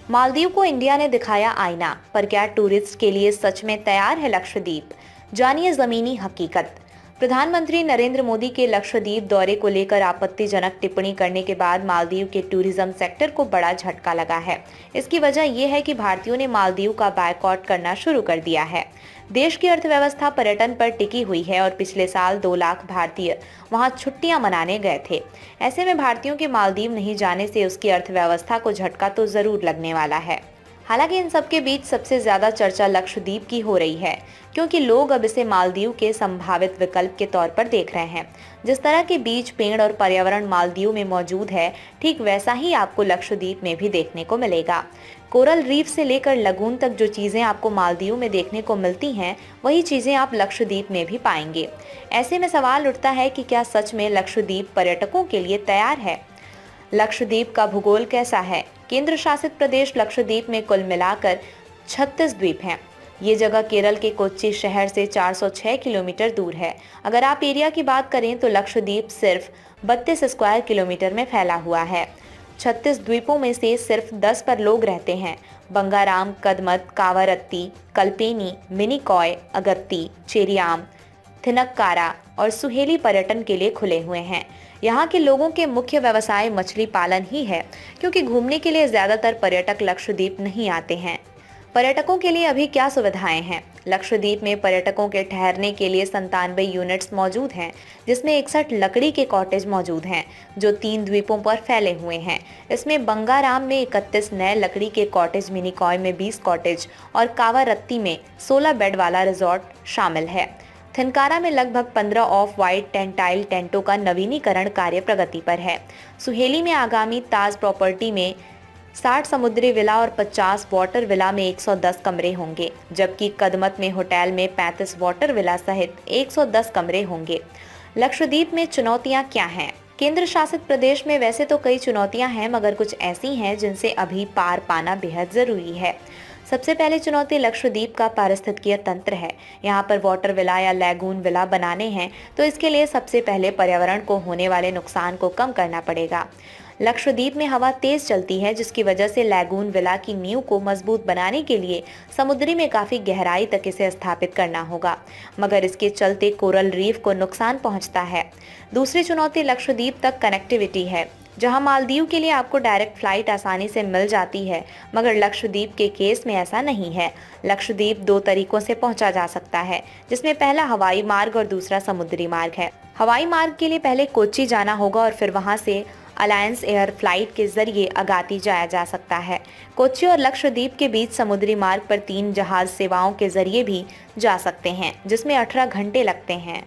मालदीव को इंडिया ने दिखाया आईना, पर क्या टूरिस्ट के लिए सच में तैयार है लक्षद्वीप? जानिए जमीनी हकीकत। प्रधानमंत्री नरेंद्र मोदी के लक्षद्वीप दौरे को लेकर आपत्तिजनक टिप्पणी करने के बाद मालदीव के टूरिज्म सेक्टर को बड़ा झटका लगा है। इसकी वजह यह है कि भारतीयों ने मालदीव का बायकॉट करना शुरू कर दिया है। देश की अर्थव्यवस्था पर्यटन पर टिकी हुई है और पिछले साल 2 लाख भारतीय वहां छुट्टियां मनाने गए थे। ऐसे में भारतीयों के मालदीव नहीं जाने से उसकी अर्थव्यवस्था को झटका तो जरूर लगने वाला है। हालांकि इन सब के बीच सबसे ज्यादा चर्चा लक्षद्वीप की हो रही है, क्योंकि लोग अब इसे मालदीव के संभावित विकल्प के तौर पर देख रहे हैं। जिस तरह के बीज, पेड़ और पर्यावरण मालदीव में मौजूद है, ठीक वैसा ही आपको लक्षद्वीप में भी देखने को मिलेगा। कोरल रीफ से लेकर लगून तक जो चीजें आपको मालदीव में देखने को मिलती हैं, वही चीजें आप लक्षद्वीप में भी पाएंगे। ऐसे में सवाल उठता है कि क्या सच में लक्षद्वीप पर्यटकों के लिए तैयार है? लक्षद्वीप का भूगोल कैसा है? केंद्र शासित प्रदेश लक्षद्वीप में कुल मिलाकर 36 द्वीप हैं। ये जगह केरल के कोच्चि शहर से 406 किलोमीटर दूर है। अगर आप एरिया की बात करें तो लक्षद्वीप सिर्फ 32 स्क्वायर किलोमीटर में फैला हुआ है। 36 द्वीपों में से सिर्फ 10 पर लोग रहते हैं। बंगाराम, कदमत, कावारत्ती, कल्पेनी, मिनिकॉय, अगत्ती, चेरियाम, थिनक्कारा और सुहेली पर्यटन के लिए खुले हुए हैं। यहाँ के लोगों के मुख्य व्यवसाय मछली पालन ही है, क्योंकि घूमने के लिए ज्यादातर पर्यटक लक्षद्वीप नहीं आते हैं। पर्यटकों के लिए अभी क्या सुविधाएं हैं? लक्षद्वीप में पर्यटकों के ठहरने के लिए 97 यूनिट्स मौजूद हैं, जिसमें 61 लकड़ी के कॉटेज मौजूद हैं, जो 3 द्वीपों पर फैले हुए हैं। इसमें बंगाराम में 31 नए लकड़ी के कॉटेज, मिनिकॉय में 20 कॉटेज और कावारत्ती में 16 बेड वाला रिजॉर्ट शामिल है। थिनकारा में लगभग 15 ऑफ वाइट टेंटाइल टेंटों का नवीनीकरण कार्य प्रगति पर है। सुहेली में आगामी ताज प्रॉपर्टी में 60 समुद्री विला और 50 वाटर विला में 110 कमरे होंगे, जबकि कदमत में होटल में 35 वाटर विला सहित 110 कमरे होंगे। लक्षद्वीप में चुनौतियां क्या हैं? केंद्र शासित प्रदेश में वैसे तो कई चुनौतियां हैं, मगर कुछ ऐसी हैं जिनसे अभी पार पाना बेहद जरूरी है। सबसे पहले चुनौती लक्षद्वीप का पारिस्थितिकीय तंत्र है। यहाँ पर वाटर विला या लैगून विला बनाने हैं, तो इसके लिए सबसे पहले पर्यावरण को होने वाले नुकसान को कम करना पड़ेगा। लक्षद्वीप में हवा तेज चलती है, जिसकी वजह से लैगून विला की नींव को मजबूत बनाने के लिए समुद्री में काफी गहराई तक इसे स्थापित करना होगा, मगर इसके चलते कोरल रीफ को नुकसान पहुंचता है। दूसरी चुनौती लक्षद्वीप तक कनेक्टिविटी है। जहां मालदीव के लिए आपको डायरेक्ट फ्लाइट आसानी से मिल जाती है, मगर लक्षद्वीप के केस में ऐसा नहीं है। लक्षद्वीप 2 तरीकों से पहुंचा जा सकता है, जिसमें पहला हवाई मार्ग और दूसरा समुद्री मार्ग है। हवाई मार्ग के लिए पहले कोच्चि जाना होगा और फिर वहां से अलायंस एयर फ्लाइट के जरिए अगाती जाया जा सकता है। कोच्चि और लक्षद्वीप के बीच समुद्री मार्ग पर 3 जहाज सेवाओं के जरिए भी जा सकते हैं, जिसमें 18 घंटे लगते हैं।